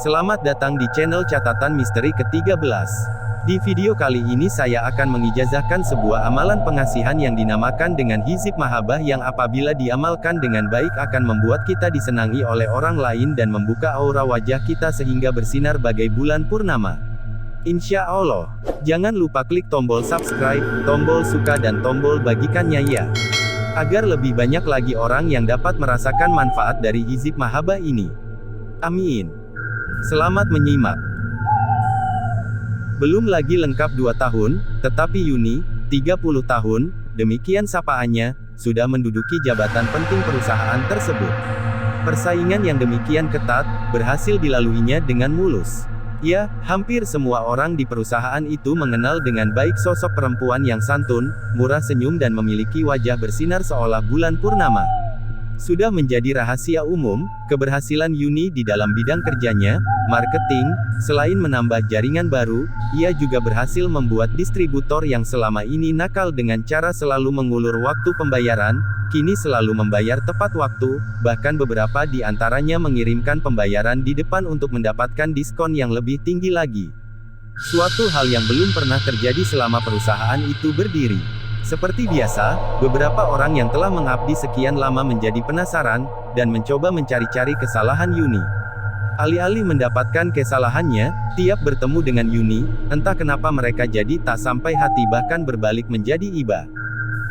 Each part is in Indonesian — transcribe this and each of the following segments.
Selamat datang di channel Catatan Misteri ke-13. Di video kali ini saya akan mengijazahkan sebuah amalan pengasihan yang dinamakan dengan hizib mahabbah yang apabila diamalkan dengan baik akan membuat kita disenangi oleh orang lain dan membuka aura wajah kita sehingga bersinar bagai bulan purnama. Insya Allah. Jangan lupa klik tombol subscribe, tombol suka dan tombol bagikannya ya. Agar lebih banyak lagi orang yang dapat merasakan manfaat dari hizib mahabbah ini. Amin. Selamat menyimak. Belum lagi lengkap 2 tahun, tetapi Yuni, 30 tahun, demikian sapaannya, sudah menduduki jabatan penting perusahaan tersebut. Persaingan yang demikian ketat, berhasil dilaluinya dengan mulus. Ya, hampir semua orang di perusahaan itu mengenal dengan baik sosok perempuan yang santun, murah senyum dan memiliki wajah bersinar seolah bulan purnama. Sudah menjadi rahasia umum, keberhasilan Yuni di dalam bidang kerjanya, marketing, selain menambah jaringan baru, ia juga berhasil membuat distributor yang selama ini nakal dengan cara selalu mengulur waktu pembayaran, kini selalu membayar tepat waktu, bahkan beberapa di antaranya mengirimkan pembayaran di depan untuk mendapatkan diskon yang lebih tinggi lagi. Suatu hal yang belum pernah terjadi selama perusahaan itu berdiri. Seperti biasa, beberapa orang yang telah mengabdi sekian lama menjadi penasaran, dan mencoba mencari-cari kesalahan Yuni. Alih-alih mendapatkan kesalahannya, tiap bertemu dengan Yuni, entah kenapa mereka jadi tak sampai hati bahkan berbalik menjadi iba.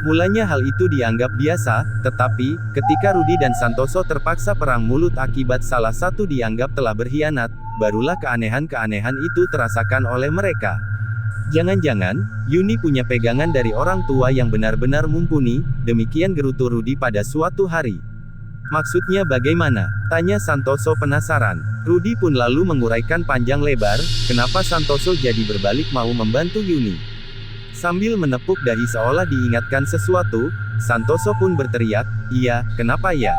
Mulanya hal itu dianggap biasa, tetapi, ketika Rudy dan Santoso terpaksa perang mulut akibat salah satu dianggap telah berkhianat, barulah keanehan-keanehan itu terasakan oleh mereka. Jangan-jangan, Yuni punya pegangan dari orang tua yang benar-benar mumpuni, demikian gerutu Rudy pada suatu hari. Maksudnya bagaimana? Tanya Santoso penasaran. Rudy pun lalu menguraikan panjang lebar, kenapa Santoso jadi berbalik mau membantu Yuni. Sambil menepuk dahi seolah diingatkan sesuatu, Santoso pun berteriak, "Iya, kenapa ya?"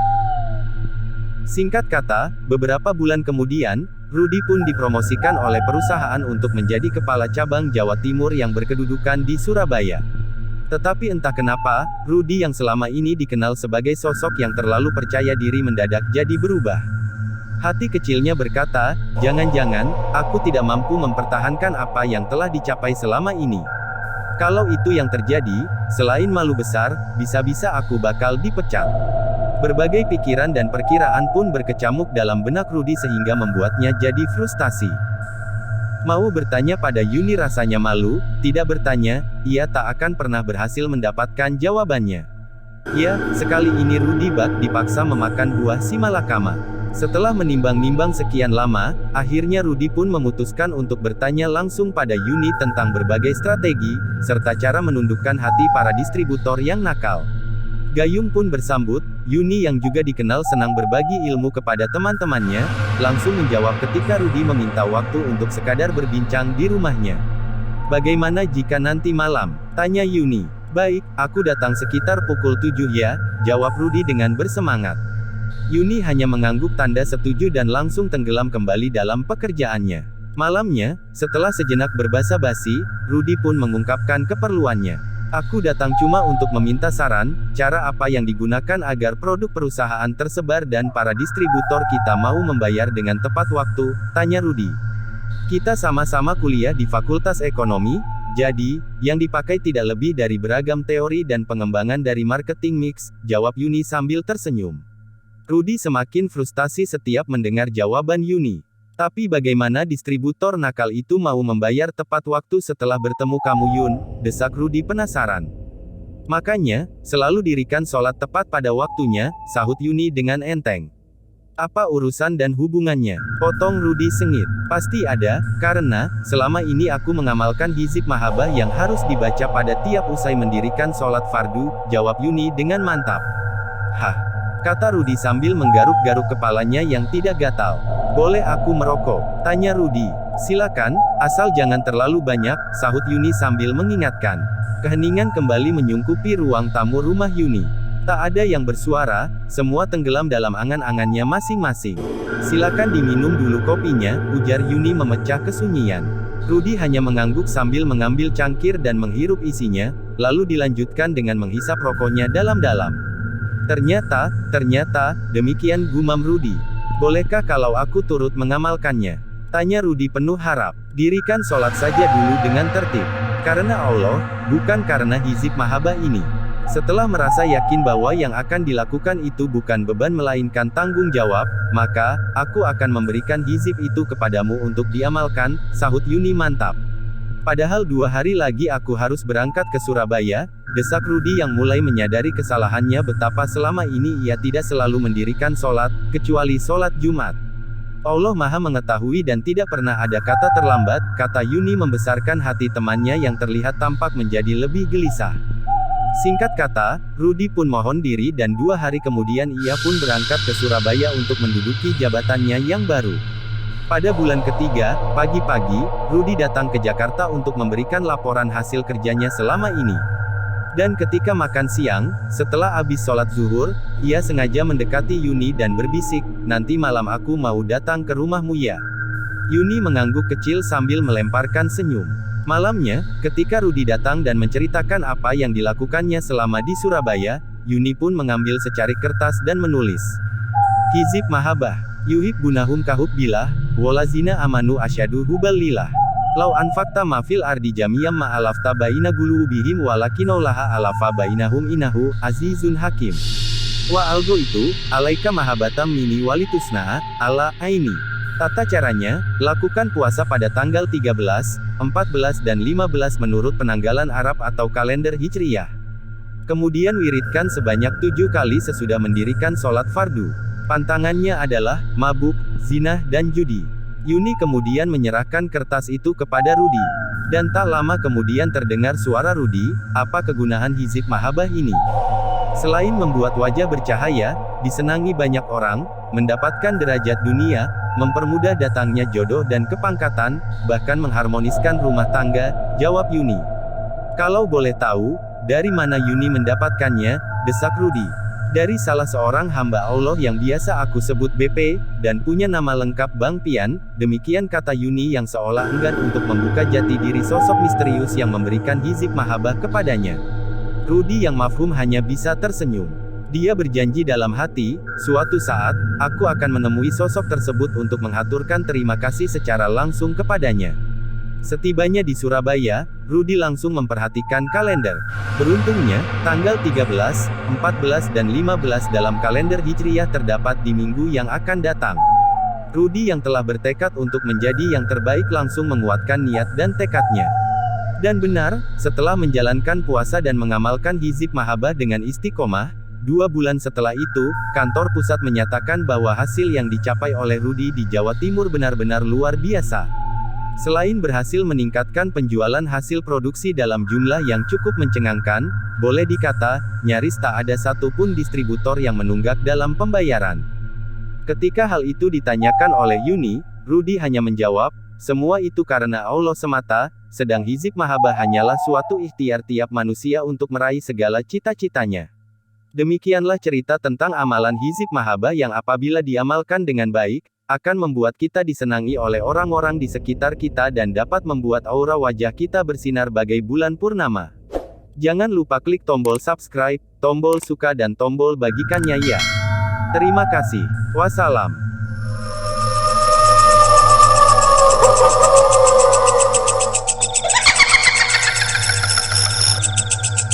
Singkat kata, beberapa bulan kemudian, Rudy pun dipromosikan oleh perusahaan untuk menjadi kepala cabang Jawa Timur yang berkedudukan di Surabaya. Tetapi entah kenapa, Rudy yang selama ini dikenal sebagai sosok yang terlalu percaya diri mendadak jadi berubah. Hati kecilnya berkata, jangan-jangan, aku tidak mampu mempertahankan apa yang telah dicapai selama ini. Kalau itu yang terjadi, selain malu besar, bisa-bisa aku bakal dipecat. Berbagai pikiran dan perkiraan pun berkecamuk dalam benak Rudy sehingga membuatnya jadi frustasi. Mau bertanya pada Yuni rasanya malu, tidak bertanya, ia tak akan pernah berhasil mendapatkan jawabannya. Ya, sekali ini Rudy dipaksa memakan buah si malakama. Setelah menimbang-nimbang sekian lama, akhirnya Rudy pun memutuskan untuk bertanya langsung pada Yuni tentang berbagai strategi, serta cara menundukkan hati para distributor yang nakal. Gayung pun bersambut, Yuni yang juga dikenal senang berbagi ilmu kepada teman-temannya, langsung menjawab ketika Rudy meminta waktu untuk sekadar berbincang di rumahnya. Bagaimana jika nanti malam? Tanya Yuni. Baik, aku datang sekitar pukul 7 ya, jawab Rudy dengan bersemangat. Yuni hanya mengangguk tanda setuju dan langsung tenggelam kembali dalam pekerjaannya. Malamnya, setelah sejenak berbasa-basi, Rudy pun mengungkapkan keperluannya. Aku datang cuma untuk meminta saran, cara apa yang digunakan agar produk perusahaan tersebar dan para distributor kita mau membayar dengan tepat waktu, tanya Rudy. Kita sama-sama kuliah di Fakultas Ekonomi, jadi, yang dipakai tidak lebih dari beragam teori dan pengembangan dari marketing mix, jawab Yuni sambil tersenyum. Rudy semakin frustasi setiap mendengar jawaban Yuni. Tapi bagaimana distributor nakal itu mau membayar tepat waktu setelah bertemu kamu Yun, desak Rudy penasaran. Makanya, selalu dirikan sholat tepat pada waktunya, sahut Yuni dengan enteng. Apa urusan dan hubungannya? Potong Rudy sengit. Pasti ada, karena, selama ini aku mengamalkan hizib mahabbah yang harus dibaca pada tiap usai mendirikan sholat fardu, jawab Yuni dengan mantap. Hah? Kata Rudy sambil menggaruk-garuk kepalanya yang tidak gatal. Boleh aku merokok? Tanya Rudy. Silakan, asal jangan terlalu banyak, sahut Yuni sambil mengingatkan. Keheningan kembali menyungkupi ruang tamu rumah Yuni. Tak ada yang bersuara, semua tenggelam dalam angan-angannya masing-masing. Silakan diminum dulu kopinya, ujar Yuni memecah kesunyian. Rudy hanya mengangguk sambil mengambil cangkir dan menghirup isinya, lalu dilanjutkan dengan menghisap rokoknya dalam-dalam. Ternyata, demikian gumam Rudy. Bolehkah kalau aku turut mengamalkannya? Tanya Rudy penuh harap. Dirikan sholat saja dulu dengan tertib. Karena Allah, bukan karena hizib mahabbah ini. Setelah merasa yakin bahwa yang akan dilakukan itu bukan beban melainkan tanggung jawab, maka, aku akan memberikan hizib itu kepadamu untuk diamalkan, sahut Yuni mantap. Padahal 2 hari lagi aku harus berangkat ke Surabaya, desak Rudy yang mulai menyadari kesalahannya betapa selama ini ia tidak selalu mendirikan sholat, kecuali sholat Jumat. Allah Maha mengetahui dan tidak pernah ada kata terlambat, kata Yuni membesarkan hati temannya yang terlihat tampak menjadi lebih gelisah. Singkat kata, Rudy pun mohon diri dan 2 hari kemudian ia pun berangkat ke Surabaya untuk menduduki jabatannya yang baru. Pada bulan ketiga, pagi-pagi, Rudy datang ke Jakarta untuk memberikan laporan hasil kerjanya selama ini. Dan ketika makan siang, setelah habis sholat zuhur, ia sengaja mendekati Yuni dan berbisik, nanti malam aku mau datang ke rumahmu ya. Yuni mengangguk kecil sambil melemparkan senyum. Malamnya, ketika Rudy datang dan menceritakan apa yang dilakukannya selama di Surabaya, Yuni pun mengambil secarik kertas dan menulis. Hizib mahabbah, yuhib bunahum kahub bilah, walazina amanu asyadu hubal lillah. Lau anfakta mafil ardi jamiyam ma'alafta baina gulubihim walakinaulaha alafa bainahum inahu, azizun hakim. Wa algo itu, alaika mahabatam mini walitusna'a, ala, aini. Tata caranya, lakukan puasa pada tanggal 13, 14 dan 15 menurut penanggalan Arab atau kalender Hijriyah. Kemudian wiridkan sebanyak 7 kali sesudah mendirikan sholat fardu. Pantangannya adalah, mabuk, zinah dan judi. Yuni kemudian menyerahkan kertas itu kepada Rudy. Dan tak lama kemudian terdengar suara Rudy, apa kegunaan hizib mahabbah ini? Selain membuat wajah bercahaya, disenangi banyak orang, mendapatkan derajat dunia, mempermudah datangnya jodoh dan kepangkatan, bahkan mengharmoniskan rumah tangga, jawab Yuni. Kalau boleh tahu, dari mana Yuni mendapatkannya, desak Rudy. Dari salah seorang hamba Allah yang biasa aku sebut BP, dan punya nama lengkap Bang Pian, demikian kata Yuni yang seolah enggan untuk membuka jati diri sosok misterius yang memberikan hizib mahabbah kepadanya. Rudy yang mafhum hanya bisa tersenyum. Dia berjanji dalam hati, suatu saat, aku akan menemui sosok tersebut untuk mengaturkan terima kasih secara langsung kepadanya. Setibanya di Surabaya, Rudy langsung memperhatikan kalender. Beruntungnya, tanggal 13, 14 dan 15 dalam kalender Hijriyah terdapat di minggu yang akan datang. Rudy yang telah bertekad untuk menjadi yang terbaik langsung menguatkan niat dan tekadnya. Dan benar, setelah menjalankan puasa dan mengamalkan hizib mahabbah dengan istiqomah, 2 bulan setelah itu, kantor pusat menyatakan bahwa hasil yang dicapai oleh Rudy di Jawa Timur benar-benar luar biasa. Selain berhasil meningkatkan penjualan hasil produksi dalam jumlah yang cukup mencengangkan, boleh dikata, nyaris tak ada satupun distributor yang menunggak dalam pembayaran. Ketika hal itu ditanyakan oleh Yuni, Rudy hanya menjawab, semua itu karena Allah semata, sedang hizib mahabbah hanyalah suatu ikhtiar tiap manusia untuk meraih segala cita-citanya. Demikianlah cerita tentang amalan hizib mahabbah yang apabila diamalkan dengan baik, akan membuat kita disenangi oleh orang-orang di sekitar kita dan dapat membuat aura wajah kita bersinar bagai bulan purnama. Jangan lupa klik tombol subscribe, tombol suka dan tombol bagikannya ya. Terima kasih. Wassalam.